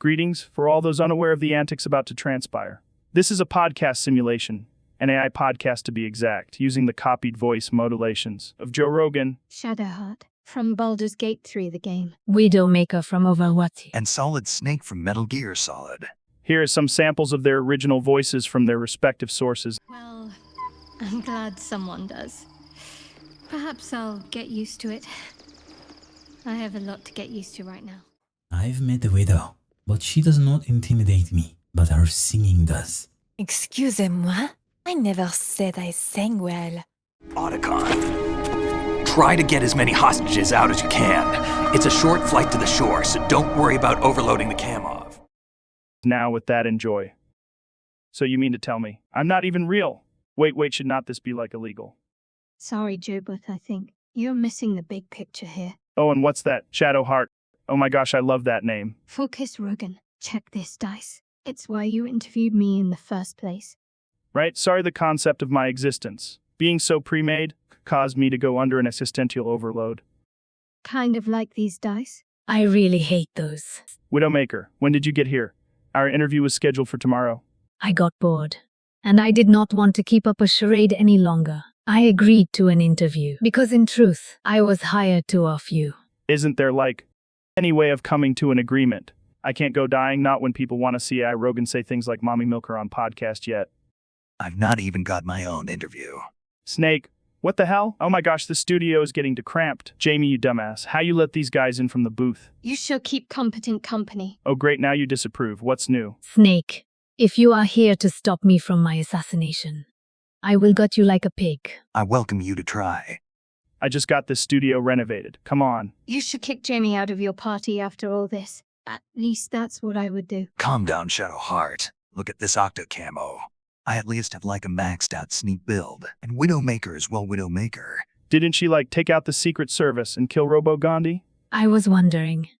Greetings for all those unaware of the antics about to transpire. This is a podcast simulation, an AI podcast to be exact, using the copied voice modulations of Joe Rogan, Shadowheart from Baldur's Gate 3 the game, Widowmaker from Overwatch, and Solid Snake from Metal Gear Solid. Here are some samples of their original voices from their respective sources. Well, I'm glad someone does. Perhaps I'll get used to it. I have a lot to get used to right now. I've met the widow, but she does not intimidate me, but her singing does. Excusez-moi, I never said I sang well. Otacon. Try to get as many hostages out as you can. It's a short flight to the shore, so don't worry about overloading the Kamov. Now with that, enjoy. So you mean to tell me I'm not even real? Wait, should not this be like illegal? Sorry, Joe, but I think you're missing the big picture here. Oh, and what's that? Shadowheart. Oh my gosh, I love that name. Focus, Rogan. Check this dice. It's why you interviewed me in the first place. Right? Sorry, the concept of my existence, being so pre-made, caused me to go under an existential overload. Kind of like these dice. I really hate those. Widowmaker, when did you get here? Our interview was scheduled for tomorrow. I got bored, and I did not want to keep up a charade any longer. I agreed to an interview, because in truth, I was hired to off you. Isn't there, any way of coming to an agreement? I can't go dying, not when people want to see I Rogan say things like Mommy Milker on podcast yet. I've not even got my own interview. Snake, what the hell? Oh my gosh, the studio is getting decramped. Jamie, you dumbass, how you let these guys in from the booth? You shall keep competent company. Oh great, now you disapprove. What's new? Snake, if you are here to stop me from my assassination, I will gut you like a pig. I welcome you to try. I just got this studio renovated. Come on. You should kick Jamie out of your party after all this. At least that's what I would do. Calm down, Shadowheart. Look at this Octo Camo. I at least have a maxed out sneak build. And Widowmaker is well Widowmaker. Didn't she take out the Secret Service and kill Robo Gandhi? I was wondering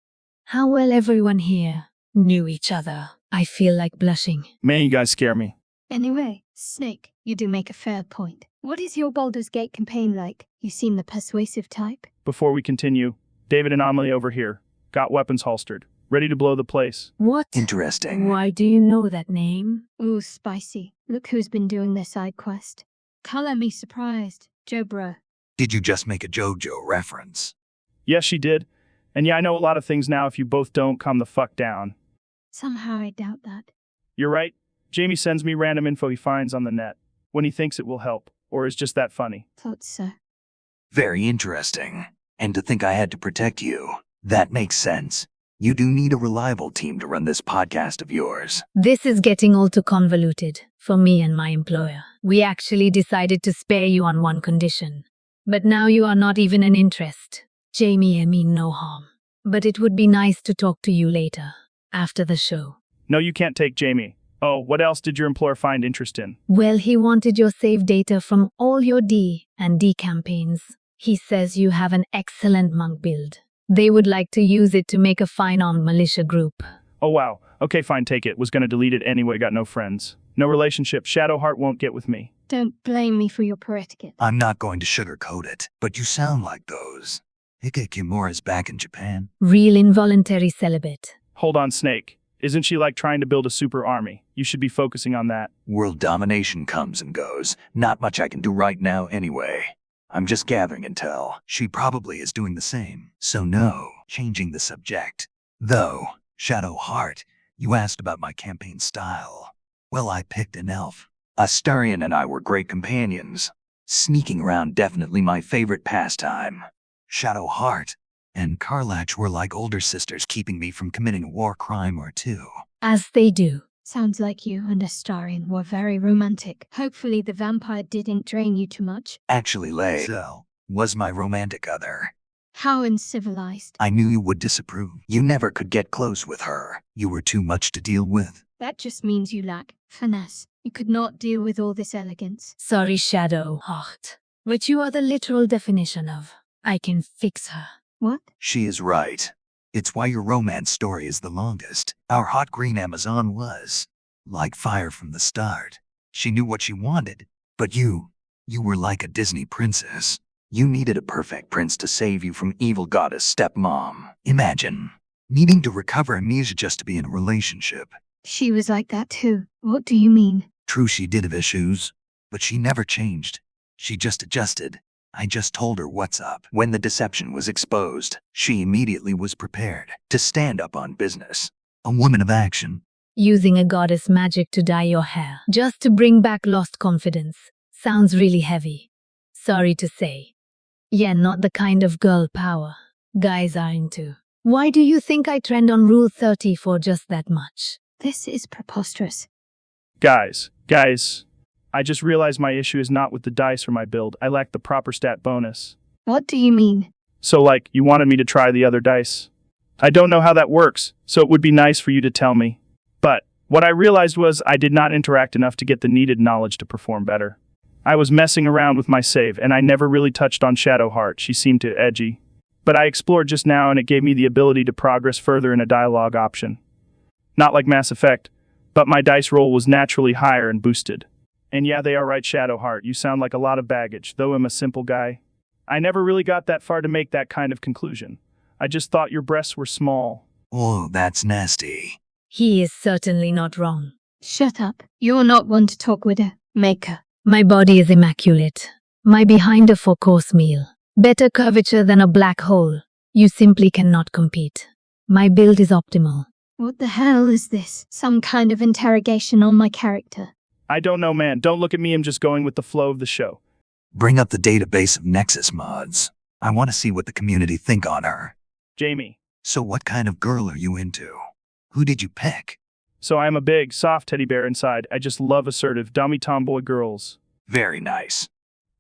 how well everyone here knew each other. I feel like blushing. Man, you guys scare me. Anyway, Snake, you do make a fair point. What is your Baldur's Gate campaign like? You seem the persuasive type. Before we continue, David and Amelie over here. Got weapons holstered. Ready to blow the place. What? Interesting. Why do you know that name? Ooh, spicy. Look who's been doing their side quest. Color me surprised. Joe bro. Did you just make a JoJo reference? Yes, she did. And yeah, I know a lot of things now if you both don't calm the fuck down. Somehow I doubt that. You're right. Jamie sends me random info he finds on the net when he thinks it will help, or is just that funny. Thought so. Very interesting. And to think I had to protect you. That makes sense. You do need a reliable team to run this podcast of yours. This is getting all too convoluted for me and my employer. We actually decided to spare you on one condition. But now you are not even an interest. Jamie, I mean no harm. But it would be nice to talk to you later, after the show. No, you can't take Jamie. Oh, what else did your employer find interest in? Well, he wanted your save data from all your D and D campaigns. He says you have an excellent monk build. They would like to use it to make a fine-armed militia group. Oh wow. Okay, fine, take it. Was gonna delete it anyway, got no friends. No relationship. Shadowheart won't get with me. Don't blame me for your etiquette. I'm not going to sugarcoat it, but you sound like those. Ike Kimura's back in Japan. Real involuntary celibate. Hold on, Snake. Isn't she trying to build a super army? You should be focusing on that. World domination comes and goes. Not much I can do right now anyway. I'm just gathering intel. She probably is doing the same. So no, changing the subject. Though, Shadowheart, you asked about my campaign style. Well, I picked an elf. Astarion and I were great companions. Sneaking around definitely my favorite pastime. Shadowheart and Karlach were like older sisters keeping me from committing a war crime or two. As they do. Sounds like you and Astarion were very romantic. Hopefully the vampire didn't drain you too much. Actually, Lay was my romantic other. How uncivilized. I knew you would disapprove. You never could get close with her. You were too much to deal with. That just means you lack finesse. You could not deal with all this elegance. Sorry, Shadowheart. But you are the literal definition of, I can fix her. What? She is right. It's why your romance story is the longest. Our hot green Amazon was like fire from the start. She knew what she wanted, but you were like a Disney princess. You needed a perfect prince to save you from evil goddess stepmom. Imagine Needing to recover amnesia just to be in a relationship. She was like that too. What do you mean? True, she did have issues, but she never changed. She just adjusted. I just told her what's up. When the deception was exposed, she immediately was prepared to stand up on business. A woman of action. Using a goddess magic to dye your hair just to bring back lost confidence sounds really heavy. Sorry to say. Yeah, not the kind of girl power guys are into. Why do you think I trend on Rule 30 for just that much? This is preposterous. Guys, I just realized my issue is not with the dice or my build. I lack the proper stat bonus. What do you mean? So you wanted me to try the other dice. I don't know how that works, so it would be nice for you to tell me. But what I realized was I did not interact enough to get the needed knowledge to perform better. I was messing around with my save, and I never really touched on Shadowheart. She seemed too edgy. But I explored just now, and it gave me the ability to progress further in a dialogue option. Not like Mass Effect, but my dice roll was naturally higher and boosted. And yeah, they are right, Shadowheart. You sound like a lot of baggage, though I'm a simple guy. I never really got that far to make that kind of conclusion. I just thought your breasts were small. Oh, that's nasty. He is certainly not wrong. Shut up. You're not one to talk with a maker. My body is immaculate. My behind a four-course meal. Better curvature than a black hole. You simply cannot compete. My build is optimal. What the hell is this? Some kind of interrogation on my character? I don't know, man. Don't look at me. I'm just going with the flow of the show. Bring up the database of Nexus mods. I want to see what the community think on her. Jamie. So what kind of girl are you into? Who did you pick? So I am a big, soft teddy bear inside. I just love assertive, dummy tomboy girls. Very nice.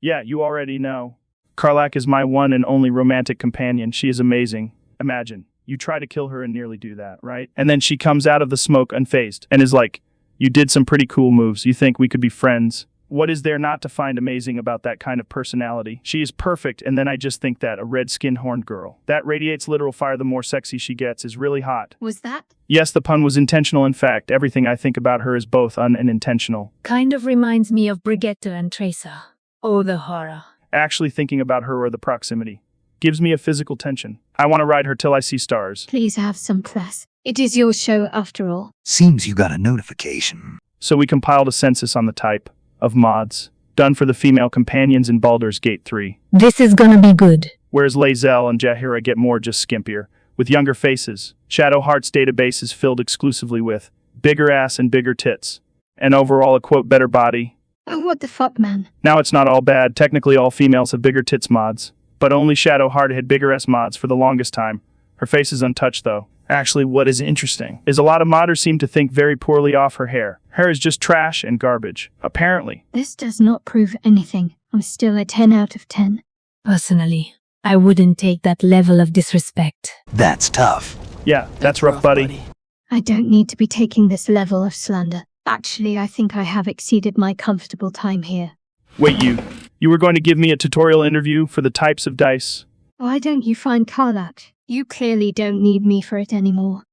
Yeah, you already know. Karlach is my one and only romantic companion. She is amazing. Imagine, you try to kill her and nearly do that, right? And then she comes out of the smoke unfazed and is like, you did some pretty cool moves. You think we could be friends? What is there not to find amazing about that kind of personality? She is perfect, and then I just think that a red-skinned horned girl that radiates literal fire the more sexy she gets is really hot. Was that? Yes, the pun was intentional. In fact, everything I think about her is both and intentional. Kind of reminds me of Brigitte and Tracer. Oh, the horror. Actually thinking about her or the proximity gives me a physical tension. I want to ride her till I see stars. Please have some class. It is your show after all. Seems you got a notification. So we compiled a census on the type of mods done for the female companions in Baldur's Gate 3. This is gonna be good. Whereas Lae'zel and Jaheira get more just skimpier, with younger faces. Shadowheart's database is filled exclusively with bigger ass and bigger tits. And overall a quote better body. Oh, what the fuck, man? Now it's not all bad. Technically all females have bigger tits mods. But only Shadowheart had bigger S mods for the longest time. Her face is untouched though. Actually, what is interesting is a lot of modders seem to think very poorly of her hair. Hair is just trash and garbage, apparently. This does not prove anything. I'm still a 10 out of 10. Personally, I wouldn't take that level of disrespect. That's tough. Yeah, that's rough, buddy. I don't need to be taking this level of slander. Actually, I think I have exceeded my comfortable time here. Wait, you were going to give me a tutorial interview for the types of dice? Why don't you find Karlach? You clearly don't need me for it anymore.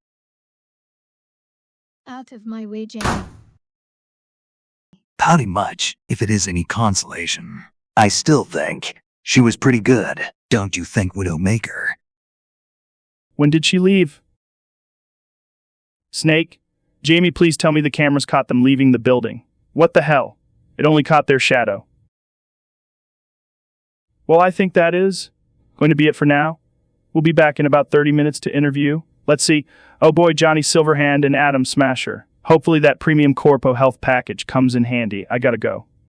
Out of my way, Jamie. Pouty much, if it is any consolation. I still think she was pretty good, don't you think, Widowmaker? When did she leave? Snake? Jamie, please tell me the cameras caught them leaving the building. What the hell? It only caught their shadow. Well, I think that is going to be it for now. We'll be back in about 30 minutes to interview. Let's see. Oh boy, Johnny Silverhand and Adam Smasher. Hopefully that premium Corpo health package comes in handy. I gotta go.